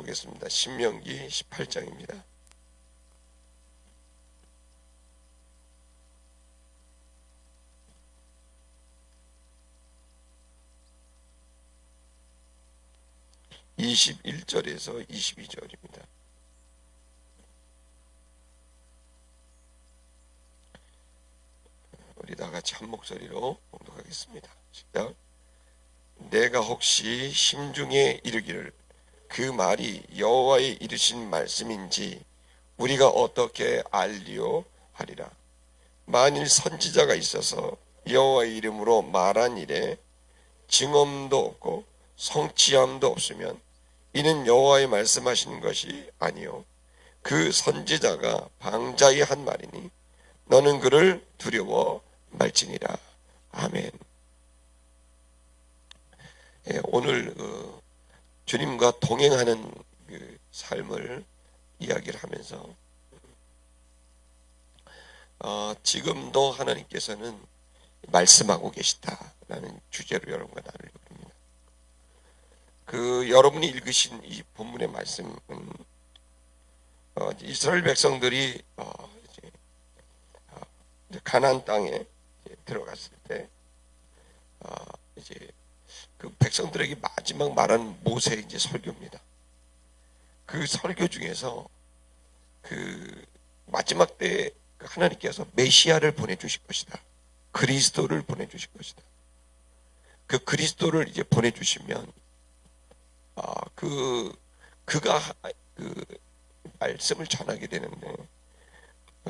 보겠습니다. 신명기 18장입니다. (21절에서) (22절입니다) 우리 다 같이 한 목소리로 봉독하겠습니다. 시작. 내가 혹시 심중에 이르기를 그 말이 여호와의 이르신 말씀인지 우리가 어떻게 알리오 하리라. 만일 선지자가 있어서 여호와의 이름으로 말한 일에 증언도 없고 성취함도 없으면 이는 여호와의 말씀하시는 것이 아니요 그 선지자가 방자히 한 말이니 너는 그를 두려워 말지니라. 아멘. 오늘 주님과 동행하는 그 삶을 이야기를 하면서 지금도 하나님께서는 말씀하고 계시다라는 주제로 여러분과 나누려고 합니다. 여러분이 읽으신 이 본문의 말씀은 이스라엘 백성들이 이제 가나안 땅에 들어갔을 때 이제 그 백성들에게 마지막 말한 모세의 이제 설교입니다. 그 설교 중에서 그 마지막 때 하나님께서 메시아를 보내주실 것이다. 그리스도를 보내주실 것이다. 그 그리스도를 이제 보내주시면 그가 그 말씀을 전하게 되는데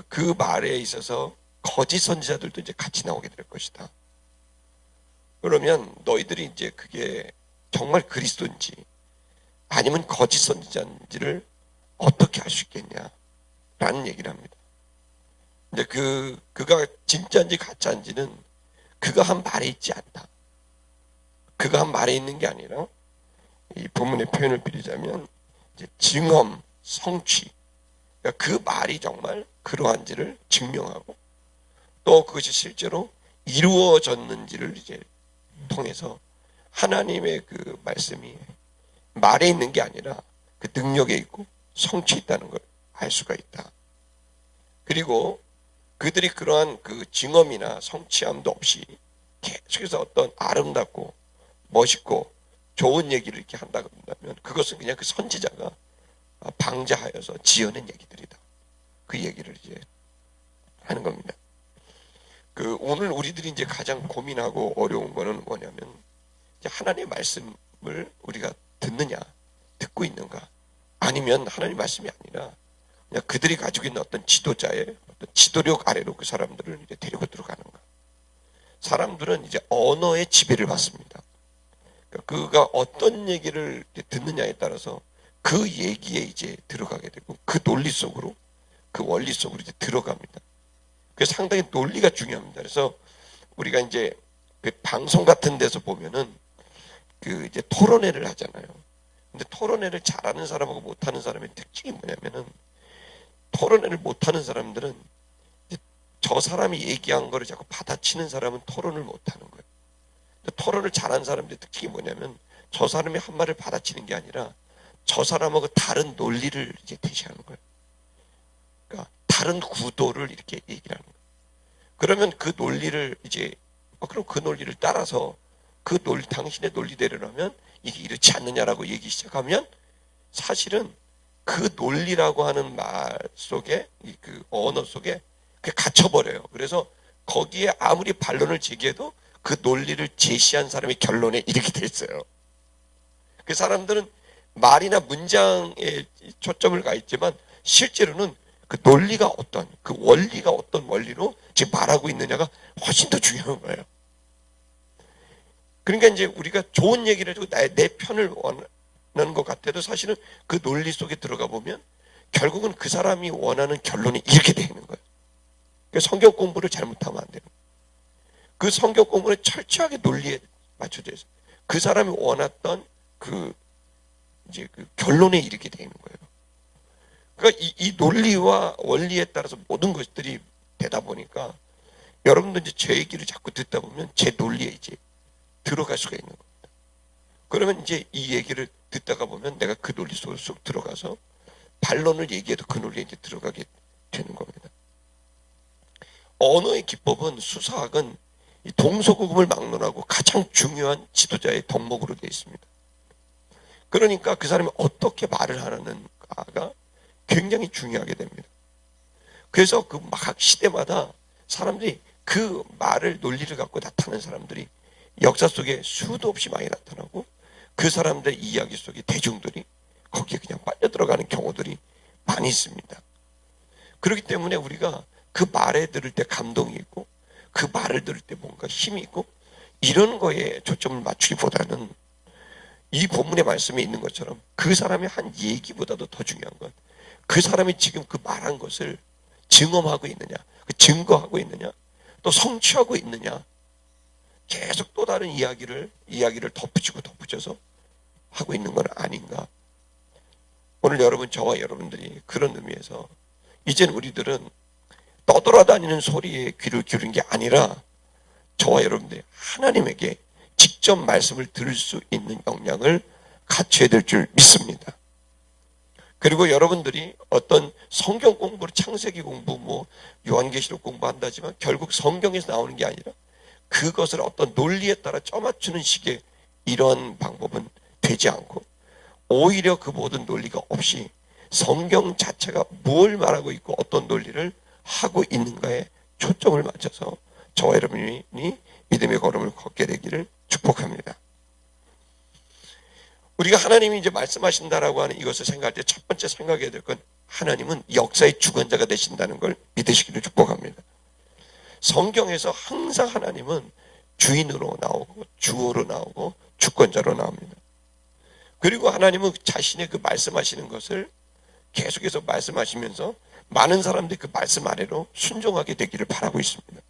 그 말에 있어서 거짓 선지자들도 이제 같이 나오게 될 것이다. 그러면 너희들이 이제 그게 정말 그리스도인지 아니면 거짓 선지자인지를 어떻게 알 수 있겠냐라는 얘기를 합니다. 근데 그가 진짜인지 가짜인지는 그가 한 말에 있지 않다. 그가 한 말에 있는 게 아니라 이 본문의 표현을 빌리자면 이제 증언, 성취, 그러니까 그 말이 정말 그러한지를 증명하고 또 그것이 실제로 이루어졌는지를 이제 통해서 하나님의 그 말씀이 말에 있는 게 아니라 그 능력에 있고 성취에 있다는 걸 알 수가 있다. 그리고 그들이 그러한 그 증언이나 성취함도 없이 계속해서 어떤 아름답고 멋있고 좋은 얘기를 이렇게 한다 그런다면 그것은 그냥 그 선지자가 방자하여서 지어낸 얘기들이다. 그 얘기를 이제 하는 겁니다. 오늘 우리들이 이제 가장 고민하고 어려운 거는 뭐냐면 이제 하나님의 말씀을 우리가 듣고 있는가? 아니면 하나님의 말씀이 아니라 그냥 그들이 가지고 있는 어떤 지도자의 어떤 지도력 아래로 그 사람들을 이제 데리고 들어가는가? 사람들은 이제 언어의 지배를 받습니다. 그가 어떤 얘기를 듣느냐에 따라서 그 얘기에 이제 들어가게 되고 그 논리 속으로 그 원리 속으로 이제 들어갑니다. 그래서 상당히 논리가 중요합니다. 그래서 우리가 이제 그 방송 같은 데서 보면은 그 이제 토론회를 하잖아요. 근데 토론회를 잘하는 사람하고 못하는 사람의 특징이 뭐냐면은 토론회를 못하는 사람들은 이제 저 사람이 얘기한 거를 자꾸 받아치는 사람은 토론을 못하는 거예요. 토론을 잘하는 사람들의 특징이 뭐냐면 저 사람이 한 말을 받아치는 게 아니라 저 사람하고 다른 논리를 이제 제시하는 거예요. 그러니까 다른 구도를 이렇게 얘기를 하는 거예요. 그러면 그 논리를 이제 그럼 그 논리를 따라서 그 논리 당신의 논리대로라면 이게 이렇지 않느냐라고 얘기 시작하면 사실은 그 논리라고 하는 말 속에 그 언어 속에 그게 갇혀버려요. 그래서 거기에 아무리 반론을 제기해도 그 논리를 제시한 사람의 결론에 이르게 돼 있어요. 그 사람들은 말이나 문장에 초점을 가 있지만 실제로는 그 논리가 어떤, 그 원리가 어떤 원리로 지금 말하고 있느냐가 훨씬 더 중요한 거예요. 그러니까 이제 우리가 좋은 얘기를 해주고 내 편을 원하는 것 같아도 사실은 그 논리 속에 들어가 보면 결국은 그 사람이 원하는 결론이 이렇게 되는 거예요. 그러니까 성경 공부를 잘못하면 안 되는 거예요. 그 성경 공부는 철저하게 논리에 맞춰져 있어요. 그 사람이 원했던 이제 그 결론에 이르게 되는 거예요. 그러니까 이 논리와 원리에 따라서 모든 것들이 되다 보니까 여러분도 이제 제 얘기를 자꾸 듣다 보면 제 논리에 이제 들어갈 수가 있는 겁니다. 그러면 이제 이 얘기를 듣다가 보면 내가 그 논리 속으로 쏙 들어가서 반론을 얘기해도 그 논리에 이제 들어가게 되는 겁니다. 언어의 기법은 수사학은 이 동서고금을 막론하고 가장 중요한 지도자의 덕목으로 되어 있습니다. 그러니까 그 사람이 어떻게 말을 하는가가 굉장히 중요하게 됩니다. 그래서 그 각 시대마다 사람들이 그 말을 논리를 갖고 나타나는 사람들이 역사 속에 수도 없이 많이 나타나고 그 사람들의 이야기 속에 대중들이 거기에 그냥 빨려 들어가는 경우들이 많이 있습니다. 그렇기 때문에 우리가 그 말에 들을 때 감동이 있고 그 말을 들을 때 뭔가 힘이 있고 이런 거에 초점을 맞추기보다는 이 본문의 말씀에 있는 것처럼 그 사람이 한 얘기보다도 더 중요한 건 그 사람이 지금 그 말한 것을 증언하고 있느냐, 그 증거하고 있느냐, 또 성취하고 있느냐, 계속 또 다른 이야기를 덧붙여서 하고 있는 건 아닌가. 오늘 여러분, 저와 여러분들이 그런 의미에서 이제는 우리들은 떠돌아다니는 소리에 귀를 기울인 게 아니라 저와 여러분들이 하나님에게 직접 말씀을 들을 수 있는 역량을 갖춰야 될 줄 믿습니다. 그리고 여러분들이 어떤 성경 공부를 창세기 공부, 요한계시록 공부한다지만 결국 성경에서 나오는 게 아니라 그것을 어떤 논리에 따라 쪄맞추는 식의 이러한 방법은 되지 않고 오히려 그 모든 논리가 없이 성경 자체가 뭘 말하고 있고 어떤 논리를 하고 있는가에 초점을 맞춰서 저와 여러분이 믿음의 걸음을 걷게 되기를 축복합니다. 우리가 하나님이 이제 말씀하신다라고 하는 이것을 생각할 때 첫 번째 생각해야 될 건 하나님은 역사의 주관자가 되신다는 걸 믿으시기를 축복합니다. 성경에서 항상 하나님은 주인으로 나오고 주어로 나오고 주권자로 나옵니다. 그리고 하나님은 자신의 그 말씀하시는 것을 계속해서 말씀하시면서 많은 사람들이 그 말씀 아래로 순종하게 되기를 바라고 있습니다.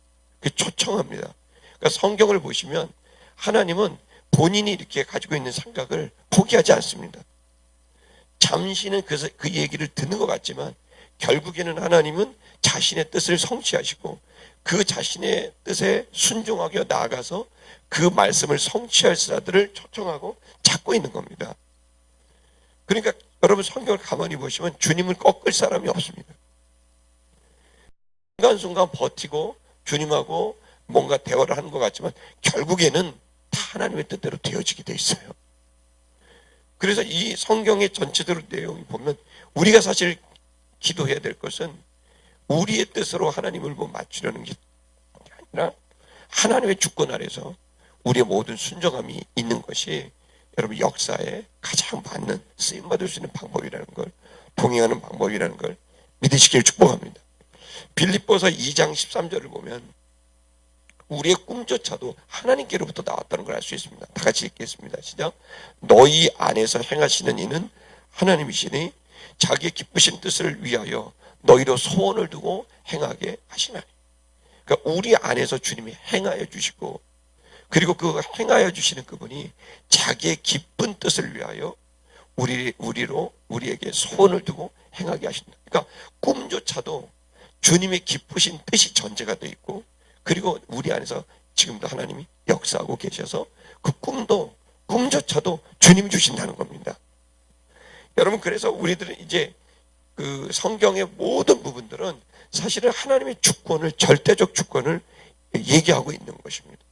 그 초청합니다. 그러니까 성경을 보시면 하나님은 본인이 이렇게 가지고 있는 생각을 포기하지 않습니다. 잠시는 그 얘기를 듣는 것 같지만 결국에는 하나님은 자신의 뜻을 성취하시고 그 자신의 뜻에 순종하게 나아가서 그 말씀을 성취할 자들을 초청하고 찾고 있는 겁니다. 그러니까 여러분 성경을 가만히 보시면 주님을 꺾을 사람이 없습니다. 순간순간 버티고 주님하고 뭔가 대화를 하는 것 같지만 결국에는 다 하나님의 뜻대로 되어지게 돼 있어요. 그래서 이 성경의 전체적으로 내용을 보면 우리가 사실 기도해야 될 것은 우리의 뜻으로 하나님을 맞추려는 게 아니라 하나님의 주권 아래서 우리의 모든 순종함이 있는 것이 여러분 역사에 가장 맞는 쓰임받을 수 있는 방법이라는 걸, 동행하는 방법이라는 걸 믿으시길 축복합니다. 빌립보서 2장 13절을 보면 우리의 꿈조차도 하나님께로부터 나왔다는 걸 알 수 있습니다. 다 같이 읽겠습니다. 시작. 너희 안에서 행하시는 이는 하나님이시니 자기의 기쁘신 뜻을 위하여 너희로 소원을 두고 행하게 하시나니. 그러니까 우리 안에서 주님이 행하여 주시고 그리고 그 행하여 주시는 그분이 자기의 기쁜 뜻을 위하여 우리에게 소원을 두고 행하게 하신다. 그러니까 꿈조차도 주님의 기쁘신 뜻이 전제가 되어 있고 그리고 우리 안에서 지금도 하나님이 역사하고 계셔서 그 꿈조차도 주님이 주신다는 겁니다. 여러분 그래서 우리들은 이제 그 성경의 모든 부분들은 사실은 하나님의 주권을 절대적 주권을 얘기하고 있는 것입니다.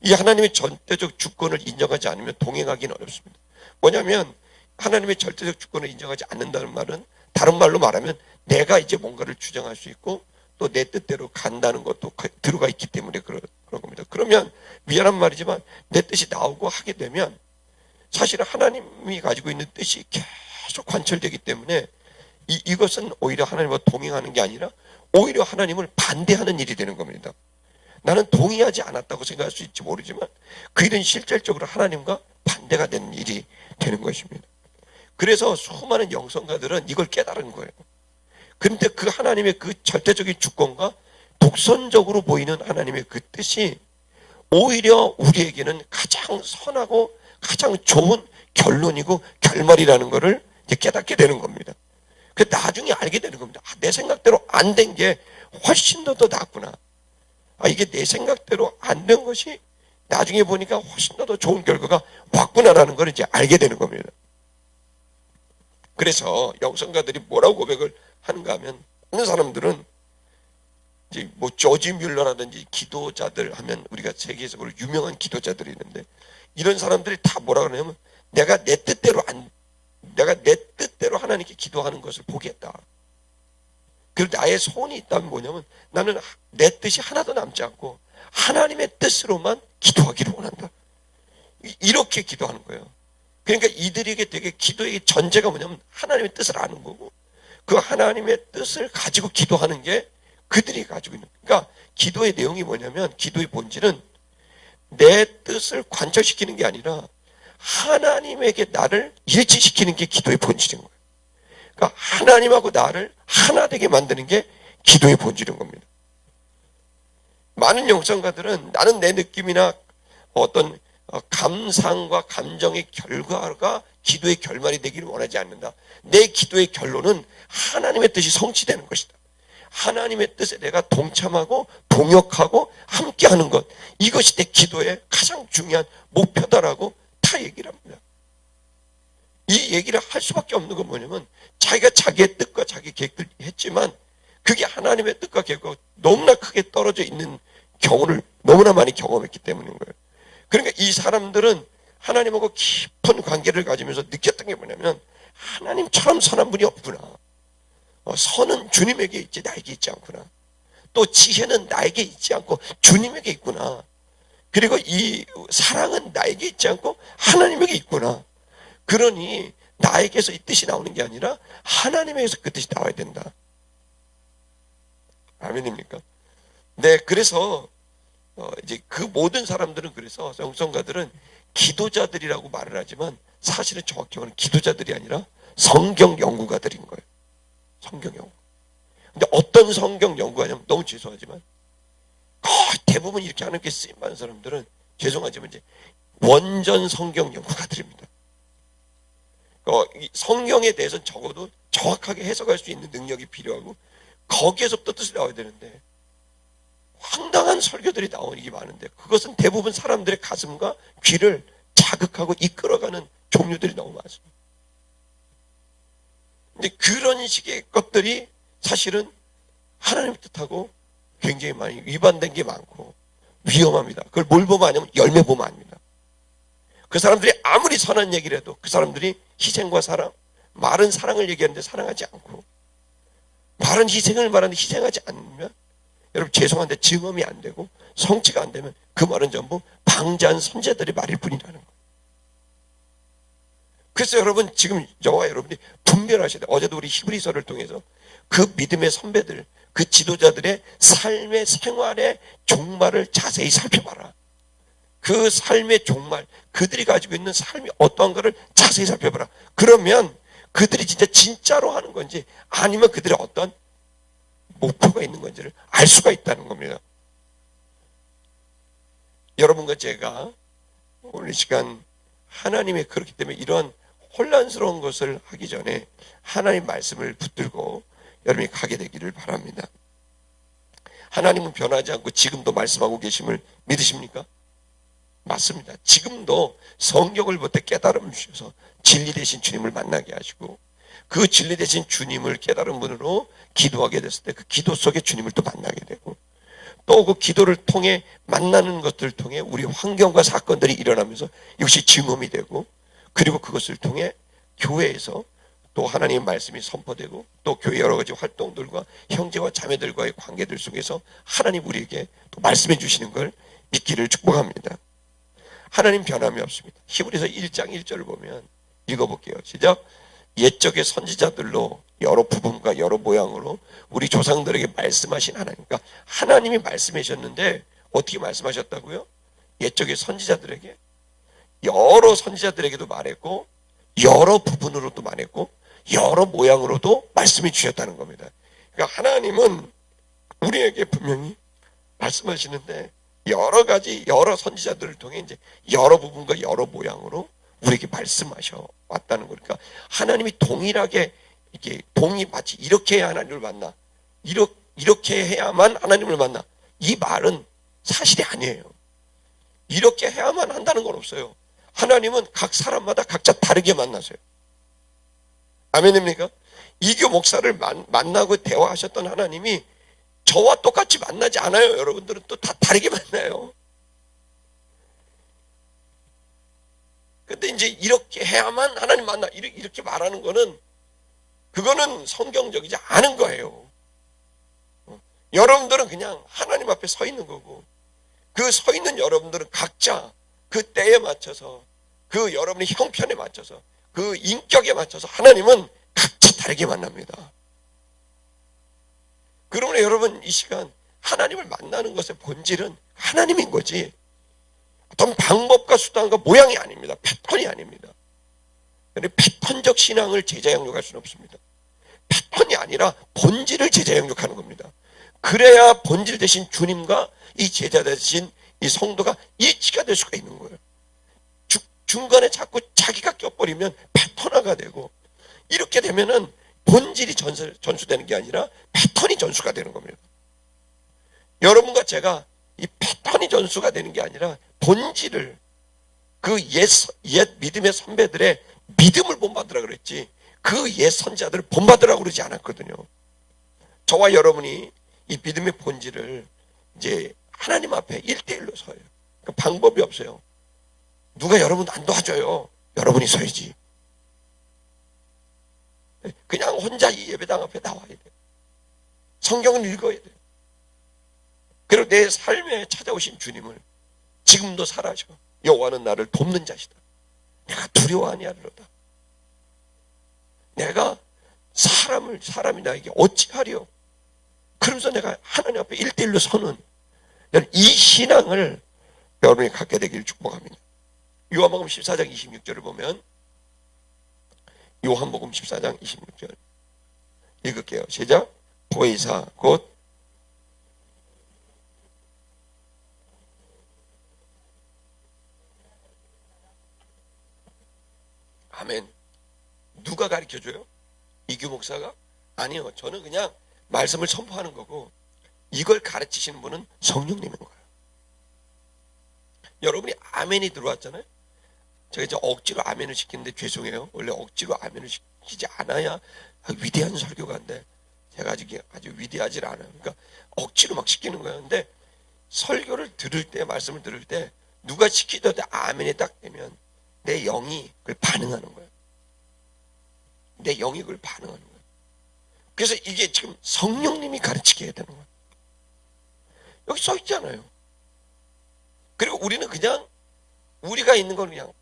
이 하나님의 절대적 주권을 인정하지 않으면 동행하기는 어렵습니다. 뭐냐면 하나님의 절대적 주권을 인정하지 않는다는 말은 다른 말로 말하면 내가 이제 뭔가를 주장할 수 있고 또 내 뜻대로 간다는 것도 들어가 있기 때문에 그런 겁니다. 그러면 미안한 말이지만 내 뜻이 나오고 하게 되면 사실은 하나님이 가지고 있는 뜻이 계속 관철되기 때문에 이것은 오히려 하나님과 동행하는 게 아니라 오히려 하나님을 반대하는 일이 되는 겁니다. 나는 동의하지 않았다고 생각할 수 있지 모르지만 그 일은 실질적으로 하나님과 반대가 되는 일이 되는 것입니다. 그래서 수많은 영성가들은 이걸 깨달은 거예요. 그런데 그 하나님의 그 절대적인 주권과 독선적으로 보이는 하나님의 그 뜻이 오히려 우리에게는 가장 선하고 가장 좋은 결론이고 결말이라는 것을 이제 깨닫게 되는 겁니다. 그 나중에 알게 되는 겁니다. 내 생각대로 안 된 게 훨씬 더 낫구나. 이게 내 생각대로 안 된 것이 나중에 보니까 훨씬 더 좋은 결과가 왔구나라는 걸 이제 알게 되는 겁니다. 그래서 영성가들이 뭐라고 고백을 하는가 하면, 어느 사람들은 이제 뭐 조지 뮬러라든지 기도자들 하면 우리가 세계적으로 유명한 기도자들이 있는데, 이런 사람들이 다 뭐라 그러냐면, 내가 내 뜻대로 하나님께 기도하는 것을 포기했다. 그리고 나의 소원이 있다면 뭐냐면, 나는 내 뜻이 하나도 남지 않고 하나님의 뜻으로만 기도하기를 원한다. 이렇게 기도하는 거예요. 그러니까 이들에게 되게 기도의 전제가 뭐냐면 하나님의 뜻을 아는 거고, 그 하나님의 뜻을 가지고 기도하는 게 그들이 가지고 있는 거예요. 그러니까 기도의 내용이 뭐냐면, 기도의 본질은 내 뜻을 관철시키는 게 아니라 하나님에게 나를 일치시키는 게 기도의 본질인 거예요. 그러니까 하나님하고 나를 하나 되게 만드는 게 기도의 본질인 겁니다. 많은 영성가들은 나는 내 느낌이나 어떤 감상과 감정의 결과가 기도의 결말이 되기를 원하지 않는다. 내 기도의 결론은 하나님의 뜻이 성취되는 것이다. 하나님의 뜻에 내가 동참하고 동역하고 함께하는 것, 이것이 내 기도의 가장 중요한 목표다라고 다 얘기를 합니다. 이 얘기를 할 수밖에 없는 건 뭐냐면, 자기가 자기의 뜻과 자기 계획을 했지만 그게 하나님의 뜻과 계획과 너무나 크게 떨어져 있는 경우를 너무나 많이 경험했기 때문인 거예요. 그러니까 이 사람들은 하나님하고 깊은 관계를 가지면서 느꼈던 게 뭐냐면, 하나님처럼 선한 분이 없구나. 선은 주님에게 있지 나에게 있지 않구나. 또 지혜는 나에게 있지 않고 주님에게 있구나. 그리고 이 사랑은 나에게 있지 않고 하나님에게 있구나. 그러니 나에게서 이 뜻이 나오는 게 아니라 하나님에게서 그 뜻이 나와야 된다. 아멘입니까? 네, 그래서 이제 그 모든 사람들은, 그래서 영성가들은 기도자들이라고 말을 하지만 사실은 정확히 말하면 기도자들이 아니라 성경 연구가들인 거예요. 성경 연구. 근데 어떤 성경 연구하냐면, 너무 죄송하지만 거의 대부분 이렇게 하는 게 쓰임 많은 사람들은, 죄송하지만 이제 원전 성경 연구가들입니다. 성경에 대해서는 적어도 정확하게 해석할 수 있는 능력이 필요하고, 거기에서부터 뜻이 나와야 되는데 황당한 설교들이 나오는 게 많은데, 그것은 대부분 사람들의 가슴과 귀를 자극하고 이끌어가는 종류들이 너무 많습니다. 근데 그런 식의 것들이 사실은 하나님의 뜻하고 굉장히 많이 위반된 게 많고 위험합니다. 그걸 뭘 보면 아냐면 열매 보면 압니다. 그 사람들이 아무리 선한 얘기를 해도 그 사람들이 희생과 사랑, 말은 사랑을 얘기하는데 사랑하지 않고, 말은 희생을 말하는데 희생하지 않으면, 여러분 죄송한데 증언이 안 되고 성취가 안 되면 그 말은 전부 방자한 선제들의 말일 뿐이라는 거예요. 그래서 여러분 지금 저와 여러분이 분별하셔야 돼요. 어제도 우리 히브리서를 통해서 그 믿음의 선배들, 그 지도자들의 삶의 생활의 종말을 자세히 살펴봐라. 그 삶의 종말, 그들이 가지고 있는 삶이 어떠한가를 자세히 살펴봐라. 그러면 그들이 진짜로 하는 건지 아니면 그들의 어떤 목표가 있는 건지를 알 수가 있다는 겁니다. 여러분과 제가 오늘 이 시간 하나님의, 그렇기 때문에 이런 혼란스러운 것을 하기 전에 하나님 말씀을 붙들고 여러분이 가게 되기를 바랍니다. 하나님은 변하지 않고 지금도 말씀하고 계심을 믿으십니까? 맞습니다. 지금도 성경을 볼 때 깨달음을 주셔서 진리 되신 주님을 만나게 하시고, 그 진리 되신 주님을 깨달은 분으로 기도하게 됐을 때 그 기도 속에 주님을 또 만나게 되고, 또 그 기도를 통해 만나는 것들을 통해 우리 환경과 사건들이 일어나면서 이것이 증언이 되고, 그리고 그것을 통해 교회에서 또 하나님의 말씀이 선포되고, 또 교회 여러 가지 활동들과 형제와 자매들과의 관계들 속에서 하나님 우리에게 또 말씀해 주시는 걸 믿기를 축복합니다. 하나님 변함이 없습니다. 히브리서 1장 1절을 보면 읽어볼게요. 시작. 옛적의 선지자들로 여러 부분과 여러 모양으로 우리 조상들에게 말씀하신 하나님. 그러니까 하나님이 말씀하셨는데 어떻게 말씀하셨다고요? 옛적의 선지자들에게, 여러 선지자들에게도 말했고, 여러 부분으로도 말했고, 여러 모양으로도 말씀해 주셨다는 겁니다. 그러니까 하나님은 우리에게 분명히 말씀하시는데, 여러 가지 여러 선지자들을 통해 이제 여러 부분과 여러 모양으로 우리에게 말씀하셔 왔다는 거니까, 하나님이 동일하게 이게 마치 이렇게 해야 하나님을 만나, 이렇게 해야만 하나님을 만나, 이 말은 사실이 아니에요. 이렇게 해야만 한다는 건 없어요. 하나님은 각 사람마다 각자 다르게 만나세요. 아멘입니까? 이교 목사를 만나고 대화하셨던 하나님이 저와 똑같이 만나지 않아요. 여러분들은 또 다 다르게 만나요. 근데 이제 이렇게 해야만 하나님 만나 이렇게 말하는 거는 그거는 성경적이지 않은 거예요. 여러분들은 그냥 하나님 앞에 서 있는 거고 그 서 있는 여러분들은 각자 그 때에 맞춰서 그 여러분의 형편에 맞춰서 그 인격에 맞춰서 하나님은 각자 다르게 만납니다. 그러면 여러분 이 시간 하나님을 만나는 것의 본질은 하나님인 거지 어떤 방법과 수단과 모양이 아닙니다. 패턴이 아닙니다. 패턴적 신앙을 제자 양육할 수는 없습니다. 패턴이 아니라 본질을 제자 양육하는 겁니다. 그래야 본질 대신 주님과 이 제자 대신 이 성도가 일치가 될 수가 있는 거예요. 중간에 자꾸 자기가 껴버리면 패턴화가 되고 이렇게 되면은 본질이 전수되는 게 아니라 패턴이 전수가 되는 겁니다. 여러분과 제가 이 패턴이 전수가 되는 게 아니라 본질을 그 옛 믿음의 선배들의 믿음을 본받으라 그랬지 그 옛 선자들을 본받으라고 그러지 않았거든요. 저와 여러분이 이 믿음의 본질을 이제 하나님 앞에 1대1로 서요. 그 방법이 없어요. 누가 여러분 안 도와줘요. 여러분이 서야지. 그냥 혼자 이 예배당 앞에 나와야 돼요. 성경을 읽어야 돼요. 그리고 내 삶에 찾아오신 주님을 지금도 살아줘. 여호와는 나를 돕는 자시다. 내가 두려워하니 하리로다. 내가 사람이 나에게 어찌하리요. 그러면서 내가 하나님 앞에 1대1로 서는 이 신앙을 여러분이 갖게 되기를 축복합니다. 요한복음 14장 26절을 보면 요한복음 14장 26절 읽을게요. 시작. 보혜사 곧 아멘. 누가 가르쳐줘요? 이규 목사가? 아니요. 저는 그냥 말씀을 선포하는 거고 이걸 가르치시는 분은 성령님인 거예요. 여러분이 아멘이 들어왔잖아요. 제가 이제 억지로 아멘을 시키는데 죄송해요. 원래 억지로 아멘을 시키지 않아야 위대한 설교가인데 제가 아주 위대하지 않아요. 그러니까 억지로 막 시키는 거예요. 근데 설교를 들을 때 말씀을 들을 때 누가 시키더라도 아멘이 딱 되면 내 영이 그걸 반응하는 거예요. 내 영이 그걸 반응하는 거예요. 그래서 이게 지금 성령님이 가르치게 해야 되는 거예요. 여기 써 있잖아요. 그리고 우리는 그냥 우리가 있는 걸 그냥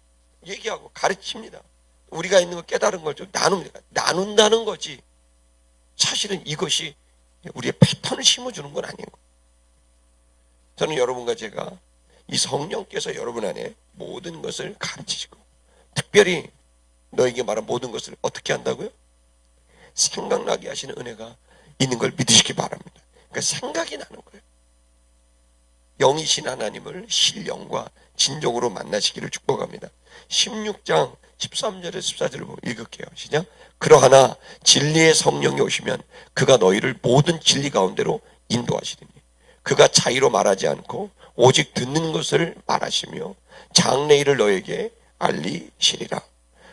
얘기하고 가르칩니다. 우리가 있는 걸 깨달은 걸 좀 나눕니다. 나눈다는 거지. 사실은 이것이 우리의 패턴을 심어주는 건 아닌 거예요. 저는 여러분과 제가 이 성령께서 여러분 안에 모든 것을 가르치시고 특별히 너에게 말한 모든 것을 어떻게 한다고요? 생각나게 하시는 은혜가 있는 걸 믿으시기 바랍니다. 그러니까 생각이 나는 거예요. 영이신 하나님을 신령과 진정으로 만나시기를 축복합니다. 16장 13절에서 14절을 읽을게요. 시작. 그러하나 진리의 성령이 오시면 그가 너희를 모든 진리 가운데로 인도하시리니 그가 자의로 말하지 않고 오직 듣는 것을 말하시며 장래일을 너에게 알리시리라.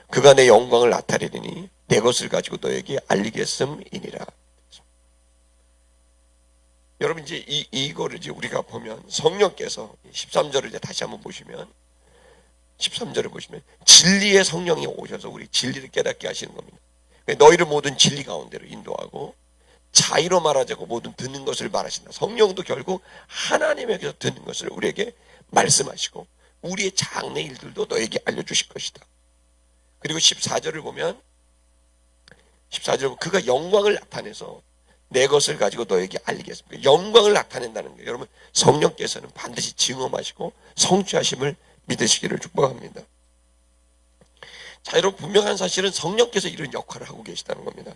그가 내 영광을 나타내리니 내 것을 가지고 너에게 알리겠음이니라. 여러분 이제 이거를 이제 우리가 보면 성령께서 13절을 이제 다시 한번 보시면 13절을 보시면 진리의 성령이 오셔서 우리 진리를 깨닫게 하시는 겁니다. 너희를 모든 진리 가운데로 인도하고 자의로 말하자고 모든 듣는 것을 말하신다. 성령도 결국 하나님에게서 듣는 것을 우리에게 말씀하시고 우리의 장래 일들도 너에게 알려주실 것이다. 그리고 14절을 보면 14절을 보면 그가 영광을 나타내서 내 것을 가지고 너에게 알리겠습니다. 영광을 나타낸다는 거예요. 여러분 성령께서는 반드시 증언하시고 성취하심을 믿으시기를 축복합니다. 자, 여러분 분명한 사실은 성령께서 이런 역할을 하고 계시다는 겁니다.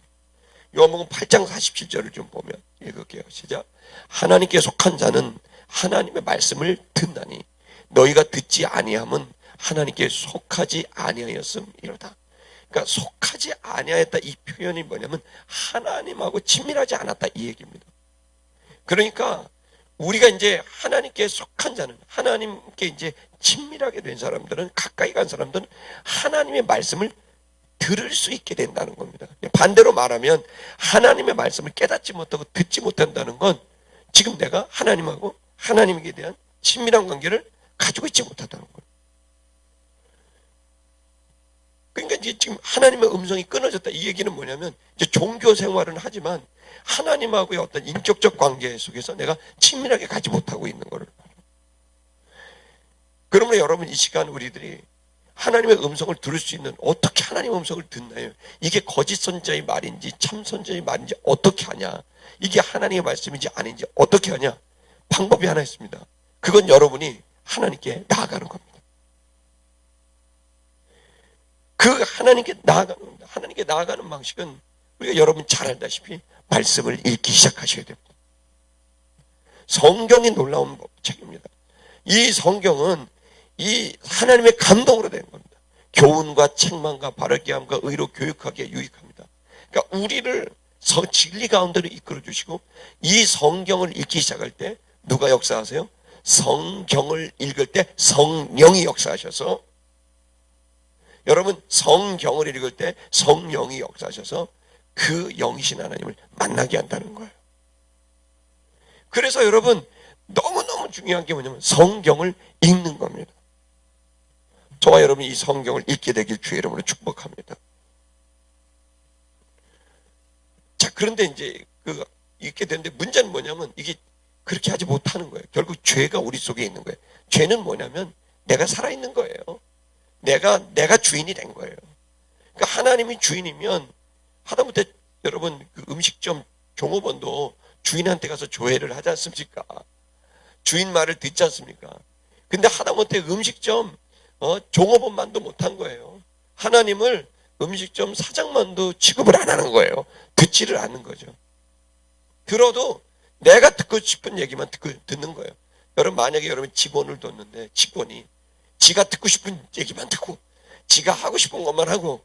요한복음 8장 47절을 좀 보면 읽을게요. 시작. 하나님께 속한 자는 하나님의 말씀을 듣나니 너희가 듣지 아니함은 하나님께 속하지 아니하였음이로다. 그러니까 속하지 아니하였다 이 표현이 뭐냐면 하나님하고 친밀하지 않았다 이 얘기입니다. 그러니까 우리가 이제 하나님께 속한 자는, 하나님께 이제 친밀하게 된 사람들은, 가까이 간 사람들은 하나님의 말씀을 들을 수 있게 된다는 겁니다. 반대로 말하면 하나님의 말씀을 깨닫지 못하고 듣지 못한다는 건 지금 내가 하나님하고 하나님에 대한 친밀한 관계를 가지고 있지 못하다는 거예요. 그러니까 이제 지금 하나님의 음성이 끊어졌다, 이 얘기는 뭐냐면 이제 종교 생활은 하지만 하나님하고의 어떤 인격적 관계 속에서 내가 친밀하게 가지 못하고 있는 거를. 그러므로 여러분, 이 시간 우리들이 하나님의 음성을 들을 수 있는, 어떻게 하나님의 음성을 듣나요? 이게 거짓 선자의 말인지 참 선자의 말인지 어떻게 하냐? 이게 하나님의 말씀인지 아닌지 어떻게 하냐? 방법이 하나 있습니다. 그건 여러분이 하나님께 나아가는 겁니다. 그 하나님께 나아가는 겁니다. 하나님께 나아가는 방식은 우리가 여러분 잘 알다시피 말씀을 읽기 시작하셔야 됩니다. 성경이 놀라운 책입니다. 이 성경은 이 하나님의 감동으로 된 겁니다. 교훈과 책망과 바르게 함과 의로 교육하기에 유익합니다. 그러니까 우리를 진리 가운데로 이끌어 주시고, 이 성경을 읽기 시작할 때 누가 역사하세요? 성경을 읽을 때 성령이 역사하셔서, 여러분 성경을 읽을 때 성령이 역사하셔서 그 영이신 하나님을 만나게 한다는 거예요. 그래서 여러분 너무너무 중요한 게 뭐냐면 성경을 읽는 겁니다. 저와 여러분이 이 성경을 읽게 되길 주의 이름으로 축복합니다. 자, 그런데 이제 읽게 되는데 문제는 뭐냐면 이게 그렇게 하지 못하는 거예요. 결국 죄가 우리 속에 있는 거예요. 죄는 뭐냐면 내가 살아있는 거예요. 내가 주인이 된 거예요. 그러니까 하나님이 주인이면, 하다못해 여러분 그 음식점 종업원도 주인한테 가서 조회를 하지 않습니까? 주인 말을 듣지 않습니까? 근데 하다못해 음식점 종업원만도 못한 거예요. 하나님을 음식점 사장만도 취급을 안 하는 거예요. 듣지를 않는 거죠. 들어도 내가 듣고 싶은 얘기만 듣는 거예요. 여러분, 만약에 여러분 직원을 뒀는데 직원이 지가 듣고 싶은 얘기만 듣고 지가 하고 싶은 것만 하고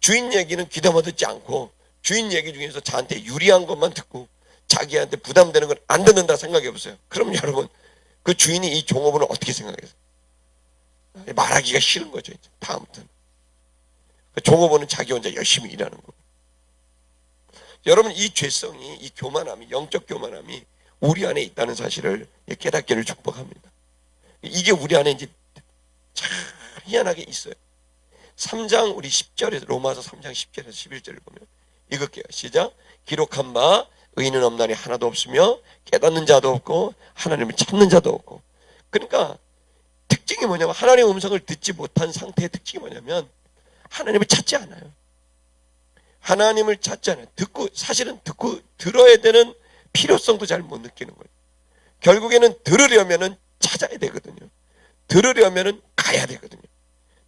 주인 얘기는 귀담아 듣지 않고 주인 얘기 중에서 저한테 유리한 것만 듣고 자기한테 부담되는 건 안 듣는다 생각해 보세요. 그럼 여러분, 그 주인이 이 종업원을 어떻게 생각해요? 말하기가 싫은 거죠. 이제 다음부터는 그 종업원은 자기 혼자 열심히 일하는 거고. 여러분, 이 죄성이, 이 교만함이, 영적 교만함이 우리 안에 있다는 사실을 깨닫기를 축복합니다. 이게 우리 안에 이제 참 희한하게 있어요. 3장 우리 10절에서, 로마서 3장 10절에서 11절을 보면 읽을게요. 시작. 기록한 바 의인은 없나니 하나도 없으며 깨닫는 자도 없고 하나님을 찾는 자도 없고. 그러니까 특징이 뭐냐면, 하나님의 음성을 듣지 못한 상태의 특징이 뭐냐면 하나님을 찾지 않아요. 하나님을 찾지 않아요. 사실은 들어야 되는 필요성도 잘 못 느끼는 거예요. 결국에는 들으려면은 찾아야 되거든요. 들으려면은 가야 되거든요.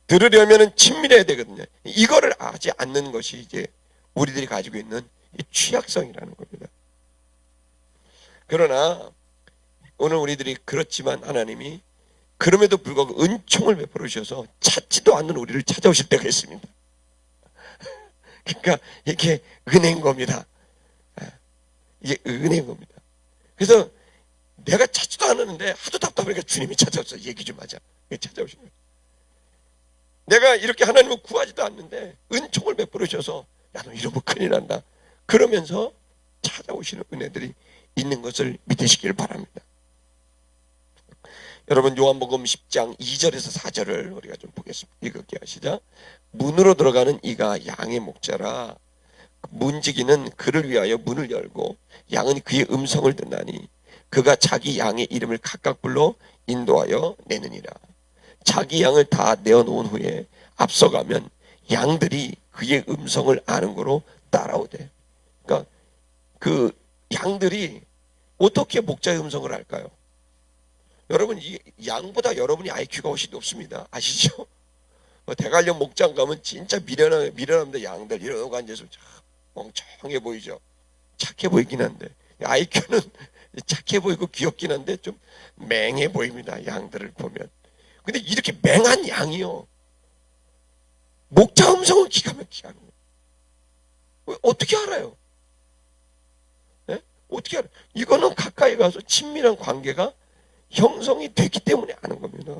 들으려면은 친밀해야 되거든요. 이거를 하지 않는 것이 이제 우리들이 가지고 있는 이 취약성이라는 겁니다. 그러나 오늘 우리들이 그렇지만 하나님이 그럼에도 불구하고 은총을 베풀어 주셔서 찾지도 않는 우리를 찾아오실 때가 있습니다. 그러니까 이게 은혜인 겁니다. 이게 은혜인 겁니다. 그래서 내가 찾지도 않았는데 하도 답답하니까 주님이 찾아와서 얘기 좀 하자. 찾아오신 거예요. 내가 이렇게 하나님을 구하지도 않는데 은총을 베풀어 주셔서 야, 너 이러면 큰일 난다. 그러면서 찾아오시는 은혜들이 있는 것을 믿으시길 바랍니다. 여러분, 요한복음 10장 2절에서 4절을 우리가 좀 보겠습니다. 읽을게요. 시작. 문으로 들어가는 이가 양의 목자라. 문지기는 그를 위하여 문을 열고 양은 그의 음성을 듣나니 그가 자기 양의 이름을 각각 불러 인도하여 내느니라. 자기 양을 다 내어놓은 후에 앞서가면 양들이 그의 음성을 아는 거로 따라오대. 그러니까 그 양들이 어떻게 목자의 음성을 알까요? 여러분, 이 양보다 여러분이 IQ가 훨씬 높습니다. 아시죠? 대관령 목장 가면 진짜 미련합니다. 양들 이러고 앉아서 멍청해 보이죠. 착해 보이긴 한데 IQ는 착해 보이고 귀엽긴 한데 좀 맹해 보입니다. 양들을 보면. 근데 이렇게 맹한 양이요, 목자 음성은 기가 막히게 하는 거예요. 어떻게 알아요? 네? 어떻게 알아? 이거는 가까이 가서 친밀한 관계가 형성이 됐기 때문에 아는 겁니다.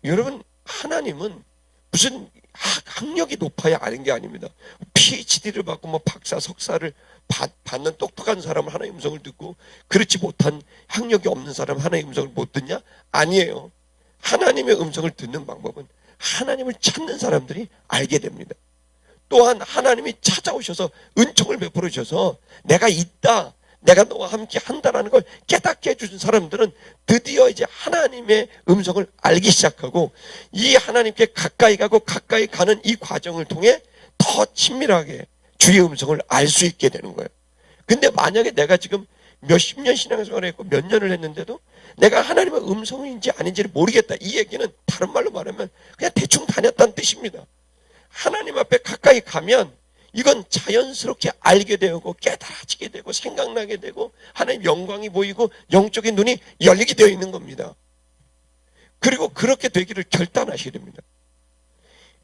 여러분, 하나님은 무슨 학력이 높아야 아는 게 아닙니다. PhD를 받고 뭐 박사, 석사를 받는 똑똑한 사람은 하나님의 음성을 듣고 그렇지 못한 학력이 없는 사람은 하나님의 음성을 못 듣냐? 아니에요. 하나님의 음성을 듣는 방법은 하나님을 찾는 사람들이 알게 됩니다. 또한 하나님이 찾아오셔서 은총을 베풀어 주셔서 내가 있다, 내가 너와 함께 한다라는 걸 깨닫게 해주신 사람들은 드디어 이제 하나님의 음성을 알기 시작하고 이 하나님께 가까이 가고 가까이 가는 이 과정을 통해 더 친밀하게 주의 음성을 알 수 있게 되는 거예요. 근데 만약에 내가 지금 몇십 년 신앙생활을 했고 몇 년을 했는데도 내가 하나님의 음성인지 아닌지를 모르겠다, 이 얘기는 다른 말로 말하면 그냥 대충 다녔다는 뜻입니다. 하나님 앞에 가까이 가면 이건 자연스럽게 알게 되고 깨달아지게 되고 생각나게 되고 하나님 영광이 보이고 영적인 눈이 열리게 되어 있는 겁니다. 그리고 그렇게 되기를 결단하셔야 됩니다.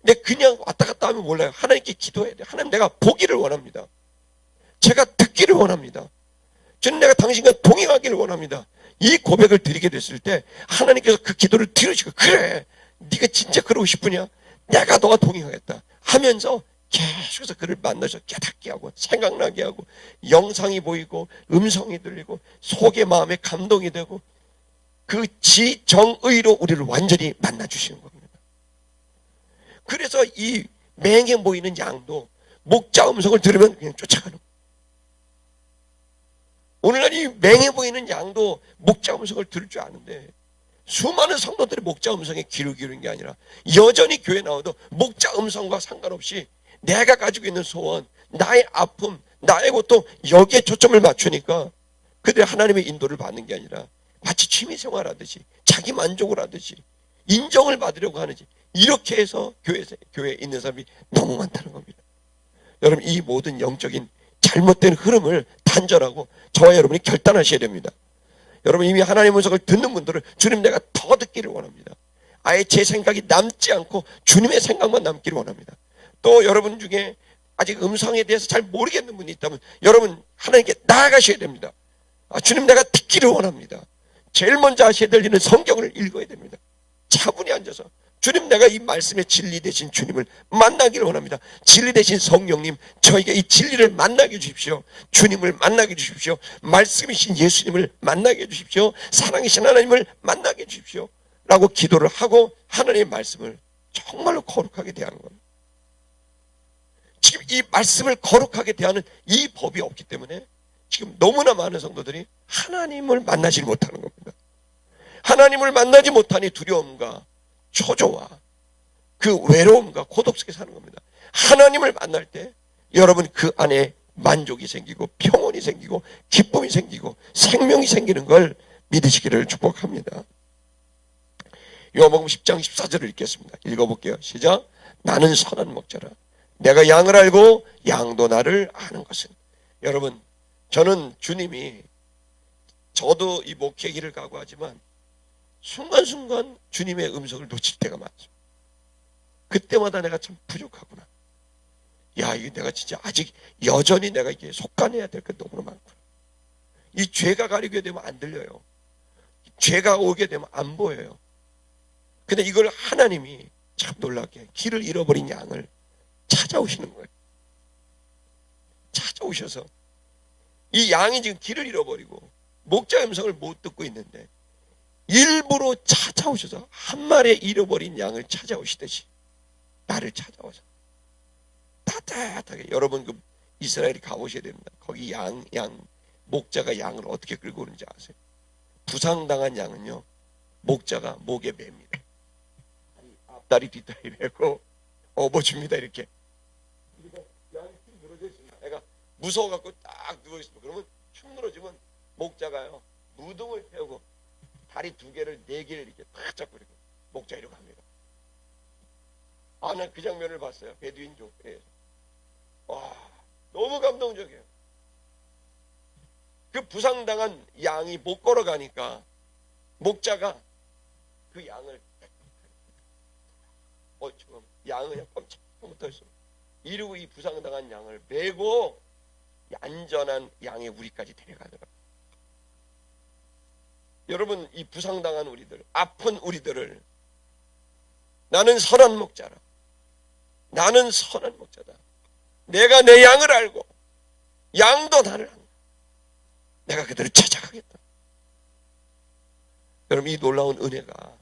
근데 그냥 왔다 갔다 하면 몰라요. 하나님께 기도해야 돼요. 하나님, 내가 보기를 원합니다. 제가 듣기를 원합니다. 저는 내가 당신과 동행하기를 원합니다. 이 고백을 드리게 됐을 때 하나님께서 그 기도를 들으시고, 그래, 네가 진짜 그러고 싶으냐? 내가 너와 동행하겠다 하면서 계속해서 그를 만나서 깨닫게 하고 생각나게 하고 영상이 보이고 음성이 들리고 속의 마음에 감동이 되고 그 지정의로 우리를 완전히 만나주시는 겁니다. 그래서 이 맹해 보이는 양도 목자 음성을 들으면 그냥 쫓아가는 거예요. 오늘날 이 맹해 보이는 양도 목자 음성을 들을 줄 아는데 수많은 성도들이 목자 음성에 귀를 기울이는 게 아니라 여전히 교회 나와도 목자 음성과 상관없이 내가 가지고 있는 소원, 나의 아픔, 나의 고통, 여기에 초점을 맞추니까 그들이 하나님의 인도를 받는 게 아니라 마치 취미생활하듯이 자기 만족을 하듯이 인정을 받으려고 하는지, 이렇게 해서 교회에 있는 사람이 너무 많다는 겁니다. 여러분, 이 모든 영적인 잘못된 흐름을 단절하고 저와 여러분이 결단하셔야 됩니다. 여러분, 이미 하나님의 음성을 듣는 분들은 주님, 내가 더 듣기를 원합니다. 아예 제 생각이 남지 않고 주님의 생각만 남기를 원합니다. 또 여러분 중에 아직 음성에 대해서 잘 모르겠는 분이 있다면 여러분, 하나님께 나아가셔야 됩니다. 주님, 내가 듣기를 원합니다. 제일 먼저 하셔야 될 일은 성경을 읽어야 됩니다. 차분히 앉아서 주님, 내가 이 말씀의 진리 되신 주님을 만나기를 원합니다. 진리 되신 성령님, 저에게 이 진리를 만나게 해주십시오. 주님을 만나게 해주십시오. 말씀이신 예수님을 만나게 해주십시오. 사랑이신 하나님을 만나게 해주십시오. 라고 기도를 하고 하나님의 말씀을 정말로 거룩하게 대하는 겁니다. 지금 이 말씀을 거룩하게 대하는 이 법이 없기 때문에 지금 너무나 많은 성도들이 하나님을 만나지 못하는 겁니다. 하나님을 만나지 못하니 두려움과 초조와 그 외로움과 고독 속에 사는 겁니다. 하나님을 만날 때 여러분 그 안에 만족이 생기고 평온이 생기고 기쁨이 생기고 생명이 생기는 걸 믿으시기를 축복합니다. 요한복음 10장 14절을 읽겠습니다. 읽어볼게요. 시작. 나는 선한 목자라. 내가 양을 알고 양도 나를 아는 것은. 여러분, 저는 주님이, 저도 이 목회 길을 가고 하지만 순간순간 주님의 음성을 놓칠 때가 많죠. 그때마다 내가 참 부족하구나. 야, 이게 내가 진짜 아직 여전히 내가 이게 속간해야 될 게 너무 많구나. 이 죄가 가리게 되면 안 들려요. 죄가 오게 되면 안 보여요. 근데 이걸 하나님이 참 놀랍게 길을 잃어버린 양을 찾아오시는 거예요. 찾아오셔서 이 양이 지금 길을 잃어버리고 목자의 음성을 못 듣고 있는데 일부러 찾아오셔서 한 마리의 잃어버린 양을 찾아오시듯이 나를 찾아와서 따뜻하게, 여러분 그 이스라엘이 가보셔야 됩니다. 거기 양 목자가 양을 어떻게 끌고 오는지 아세요? 부상당한 양은요, 목자가 목에 맵니다. 앞다리 뒷다리 매고 업어줍니다. 이렇게. 그리고 양이 쭉 늘어져 있습니다. 애가 무서워갖고 딱 누워있습니다. 그러면 축 늘어지면 목자가요, 무등을 태우고 다리 두 개를, 네 개를 이렇게 딱 잡고 이렇게 목자 이러고 갑니다. 난 그 장면을 봤어요. 베두인족에서. 와, 너무 감동적이에요. 그 부상당한 양이 못 걸어가니까 목자가 그 양을 지금 양은 그냥 꼼짝 못하겠어. 이러고 이 부상당한 양을 메고 안전한 양의 우리까지 데려가더라고요. 여러분, 이 부상당한 우리들, 아픈 우리들을 나는 선한 목자라, 나는 선한 목자다, 내가 내 양을 알고 양도 나를 안다, 내가 그들을 찾아가겠다. 여러분, 이 놀라운 은혜가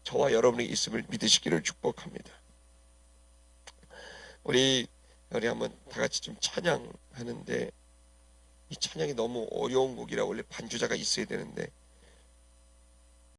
저와 여러분이 있음을 믿으시기를 축복합니다. 우리 한번 다 같이 좀 찬양하는데, 이 찬양이 너무 어려운 곡이라 원래 반주자가 있어야 되는데